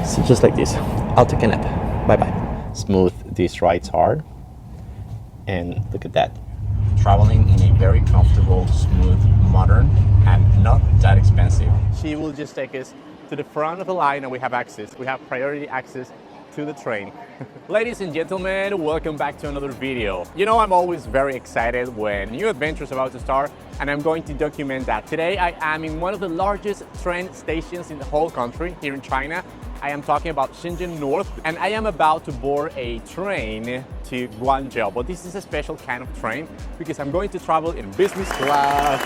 So just like this, I'll take a nap. Bye-bye. Smooth these rides are. And look at that. Traveling in a very comfortable, smooth, modern, and not that expensive. She will just take us to the front of the line and we have access. We have priority access to the train. Ladies and gentlemen, welcome back to another video. You know, I'm always very excited when new adventures are about to start, and I'm going to document that. Today I am in one of the largest train stations in the whole country, here in China. I am talking about Shenzhen North, and I am about to board a train to Guangzhou. But this is a special kind of train because I'm going to travel in business class.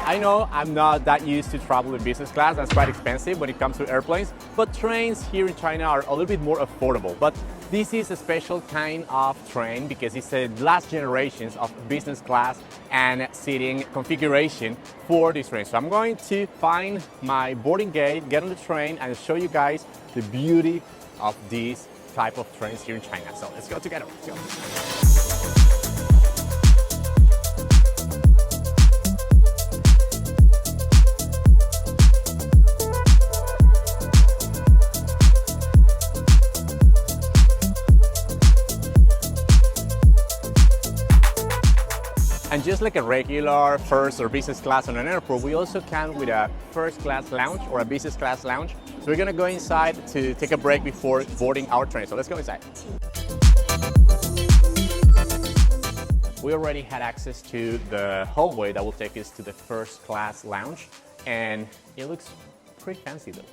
I know I'm not that used to travel in business class. That's quite expensive when it comes to airplanes, but trains here in China are a little bit more affordable. But this is a special kind of train because it's the last generations of business class and seating configuration for this train. So I'm going to find my boarding gate, get on the train, and show you guys the beauty of these type of trains here in China. So let's go together. Let's go. And just like a regular first or business class on an airport, we also come with a first class lounge or a business class lounge. So we're gonna go inside to take a break before boarding our train. So let's go inside. We already had access to the hallway that will take us to the first class lounge, and it looks pretty fancy though.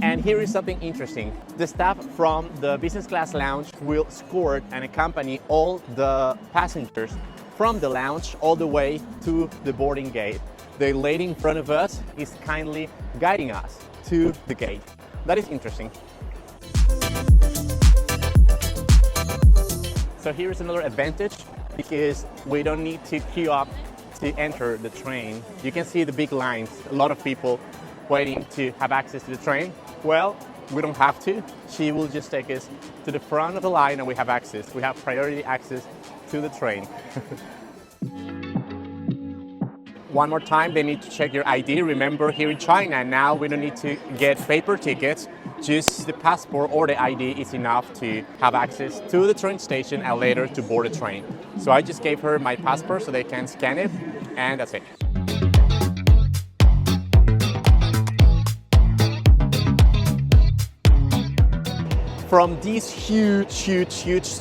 And here is something interesting. The staff from the business class lounge will escort and accompany all the passengers from the lounge all the way to the boarding gate. The lady in front of us is kindly guiding us to the gate. That is interesting. So here is another advantage because we don't need to queue up to enter the train. You can see the big lines, a lot of people waiting to have access to the train. Well, we don't have to. She will just take us to the front of the line and we have access. We have priority access to the train. One more time, they need to check your ID. Remember, here in China now we don't need to get paper tickets. Just the passport or the ID is enough to have access to the train station and later to board the train. So I just gave her my passport so they can scan it, and that's it. From this huge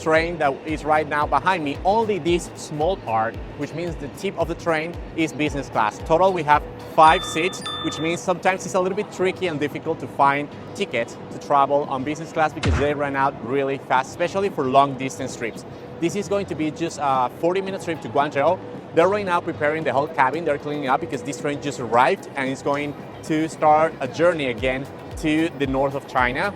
train that is right now behind me, only this small part, which means the tip of the train, is business class. Total, we have 5 seats, which means sometimes it's a little bit tricky and difficult to find tickets to travel on business class because they run out really fast, especially for long distance trips. This is going to be just a 40-minute trip to Guangzhou. They're right now preparing the whole cabin. They're cleaning up because this train just arrived and is going to start a journey again to the north of China.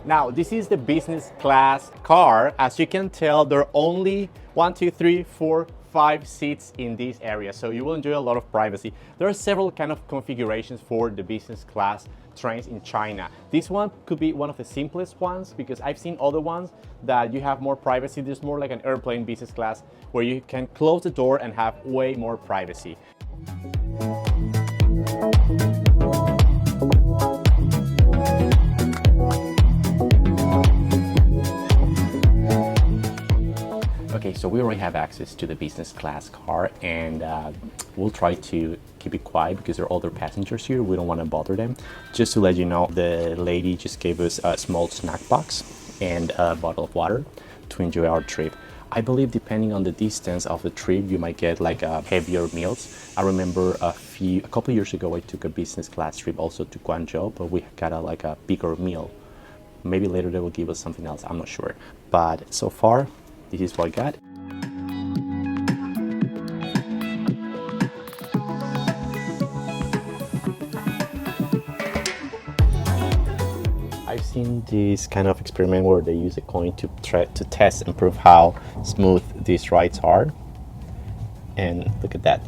Now, this is the business class car. As you can tell, there are only 1, 2, 3, 4, 5 seats in this area, so you will enjoy a lot of privacy. There are several kind of configurations for the business class trains in China. This one could be one of the simplest ones because I've seen other ones that you have more privacy. There's more like an airplane business class where you can close the door and have way more privacy. Okay, so we already have access to the business class car, and we'll try to keep it quiet because there are other passengers here. We don't want to bother them. Just to let you know, the lady just gave us a small snack box and a bottle of water to enjoy our trip. I believe depending on the distance of the trip, you might get like heavier meals. I remember a couple of years ago, I took a business class trip also to Guangzhou, but we got a bigger meal. Maybe later they will give us something else, I'm not sure. But so far, this is what I got. I've seen this kind of experiment where they use a coin to try to test and prove how smooth these rides are. And look at that.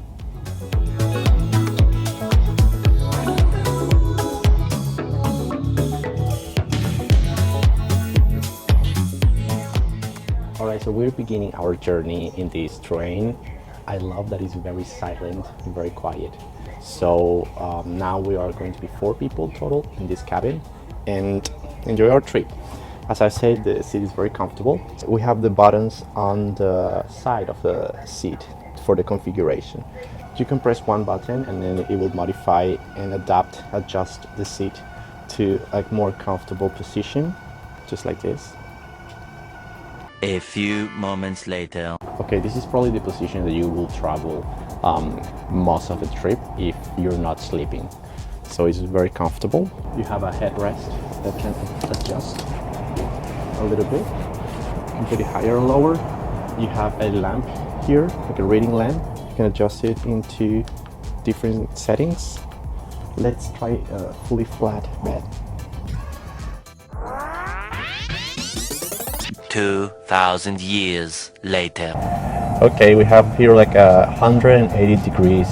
Alright, so we're beginning our journey in this train. I love that it's very silent and very quiet. So now we are going to be 4 people total in this cabin and enjoy our trip. As I said, the seat is very comfortable. We have the buttons on the side of the seat for the configuration. You can press one button and then it will modify and adjust the seat to a more comfortable position, just like this. A few moments later. Okay, this is probably the position that you will travel most of the trip if you're not sleeping. So it's very comfortable. You have a headrest that can adjust a little bit. You can put it higher or lower. You have a lamp here, like a reading lamp. You can adjust it into different settings. Let's try a fully flat bed. 2,000 years later. Okay, we have here like a 180 degrees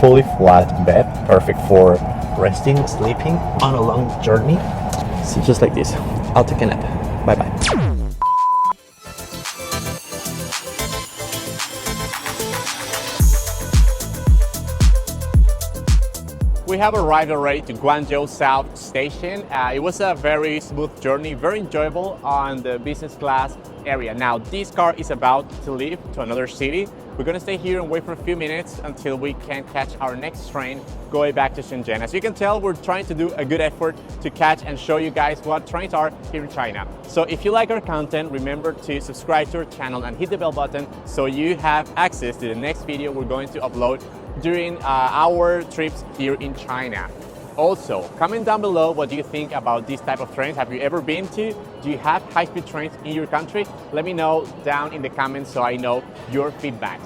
fully flat bed, perfect for resting, sleeping on a long journey. So just like this. I'll take a nap. Bye bye. We have arrived already to Guangzhou South Station. It was a very smooth journey, very enjoyable on the business class area. Now, this car is about to leave to another city. We're gonna stay here and wait for a few minutes until we can catch our next train going back to Shenzhen. As you can tell, we're trying to do a good effort to catch and show you guys what trains are here in China. So if you like our content, remember to subscribe to our channel and hit the bell button so you have access to the next video we're going to upload during our trips here in China. Also, comment down below what do you think about this type of trains. Have you ever been to? Do you have high-speed trains in your country? Let me know down in the comments so I know your feedbacks.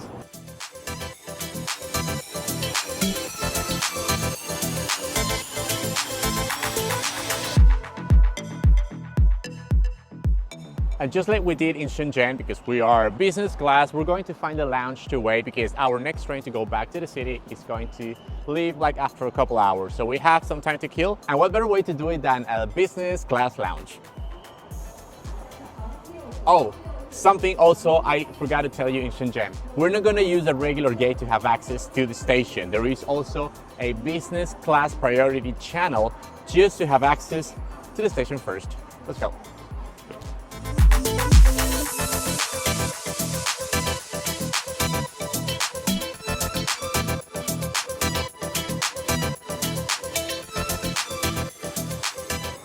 And just like we did in Shenzhen, because we are business class, we're going to find a lounge to wait because our next train to go back to the city is going to leave like after a couple hours. So we have some time to kill. And what better way to do it than a business class lounge? Oh, something also I forgot to tell you in Shenzhen. We're not going to use a regular gate to have access to the station. There is also a business class priority channel just to have access to the station first. Let's go.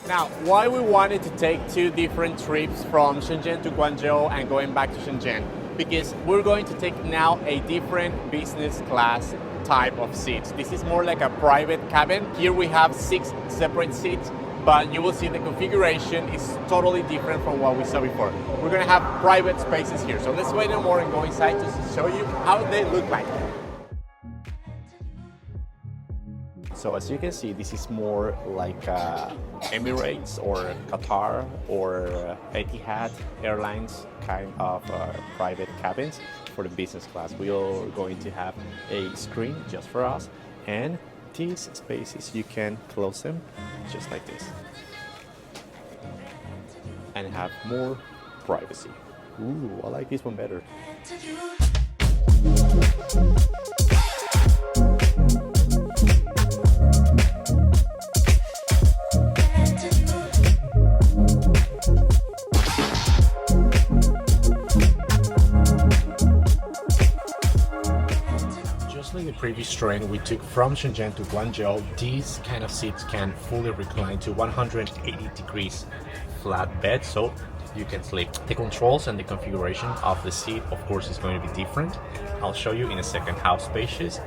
Now, why we wanted to take 2 different trips from Shenzhen to Guangzhou and going back to Shenzhen? Because we're going to take now a different business class type of seats. This is more like a private cabin. Here we have 6 separate seats, but you will see the configuration is totally different from what we saw before. We're gonna have private spaces here. So let's wait no more and go inside to show you how they look like. So as you can see, this is more like Emirates or Qatar or Etihad Airlines kind of private cabins for the business class. We are going to have a screen just for us, and these spaces you can close them just like this and have more privacy. Ooh, I like this one better. Like the previous train we took from Shenzhen to Guangzhou, these kind of seats can fully recline to 180 degrees flat bed, so you can sleep. The controls and the configuration of the seat, of course, is going to be different. I'll show you in a second how spacious,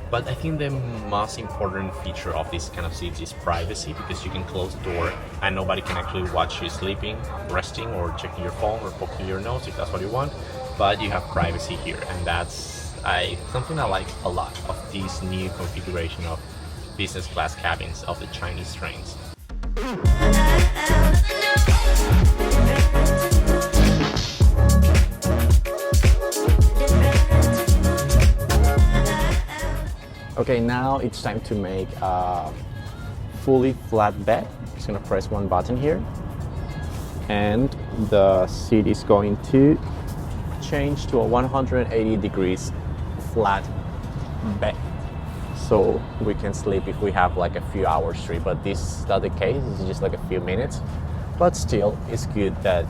but I think the most important feature of this kind of seats is privacy, because you can close the door and nobody can actually watch you sleeping, resting, or checking your phone or poking your nose if that's what you want, but you have privacy here, and that's something I like a lot of this new configuration of business class cabins of the Chinese trains. Okay, now it's time to make a fully flat bed. Just gonna press one button here, and the seat is going to change to a 180 degrees flat bed. So we can sleep if we have like a few hours sleep, but this is not the case. It's just like a few minutes. But still, it's good that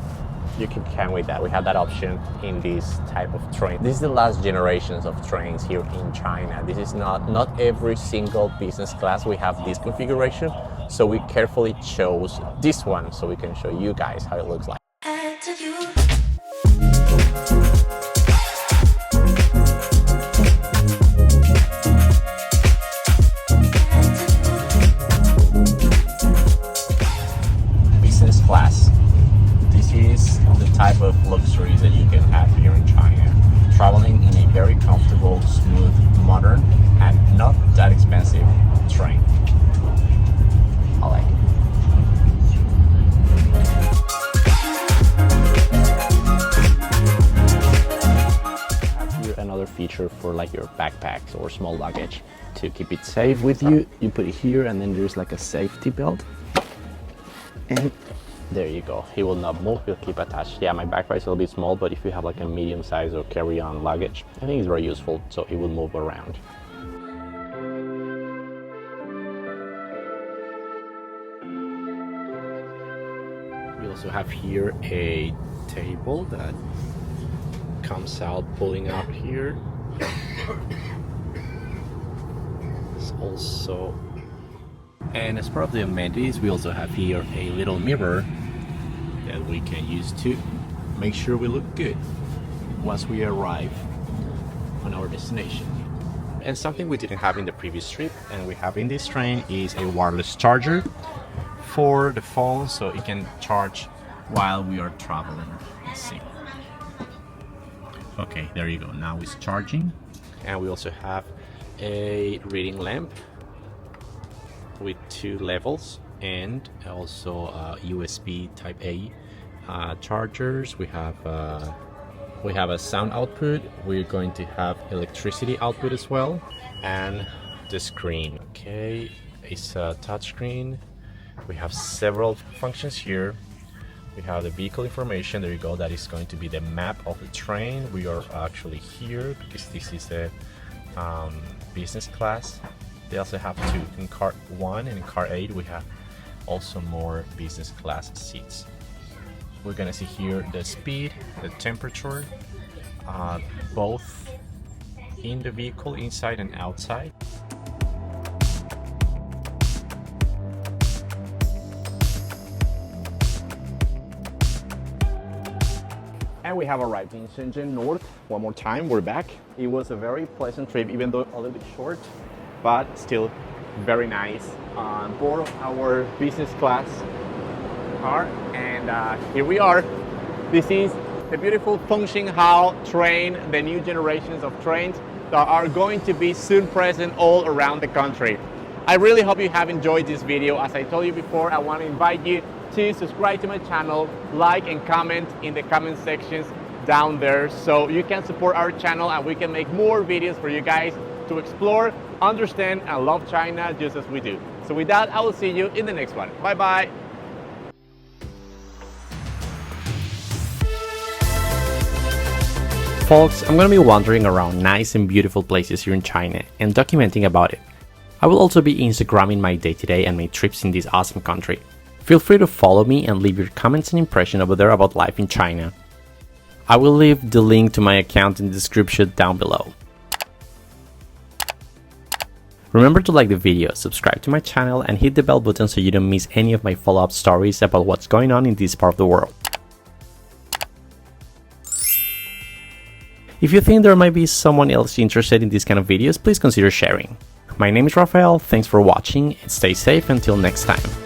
you can come with that. We have that option in this type of train. This is the last generations of trains here in China. This is not every single business class we have this configuration. So we carefully chose this one so we can show you guys how it looks like. Business class. This is the type of luxuries that you can have here in China. Traveling in a very comfortable, smooth, modern, and not that expensive train. I like it. Here another feature for like your backpacks or small luggage. To keep it safe with you, you put it here, and then there's like a safety belt. And there you go. He will not move, he'll keep attached. Yeah, my backpack is a little bit small, but if you have like a medium size or carry-on luggage, I think it's very useful, so it will move around. We also have here a table that comes out, pulling out here. It's also, and as part of the amenities, we also have here a little mirror that we can use to make sure we look good once we arrive on our destination. And something we didn't have in the previous trip and we have in this train is a wireless charger for the phone, so it can charge while we are traveling. Let's see. Okay, there you go. Now it's charging. And we also have a reading lamp with 2 levels, and also USB type A chargers. We have a sound output. We're going to have electricity output as well, and the screen. Okay, it's a touch screen. We have several functions here. We have the vehicle information. There you go. That is going to be the map of the train. We are actually here because this is the business class. They also have 2 in car 1, and in car 8 we have also more business class seats. We're gonna see here the speed, the temperature, both in the vehicle, inside and outside. And we have arrived in Shenzhen North one more time. We're back. It was a very pleasant trip, even though a little bit short, but still very nice on board of our business class car. And here we are. This is the beautiful Shanghai train, the new generations of trains that are going to be soon present all around the country. I really hope you have enjoyed this video. As I told you before, I want to invite you to subscribe to my channel, like and comment in the comment sections down there so you can support our channel and we can make more videos for you guys to explore, understand, and love China just as we do. So with that, I will see you in the next one. Bye bye. Folks, I'm gonna be wandering around nice and beautiful places here in China and documenting about it. I will also be Instagramming my day-to-day and my trips in this awesome country. Feel free to follow me and leave your comments and impression over there about life in China. I will leave the link to my account in the description down below. Remember to like the video, subscribe to my channel, and hit the bell button so you don't miss any of my follow-up stories about what's going on in this part of the world. If you think there might be someone else interested in these kind of videos, please consider sharing. My name is Rafael, thanks for watching, and stay safe until next time.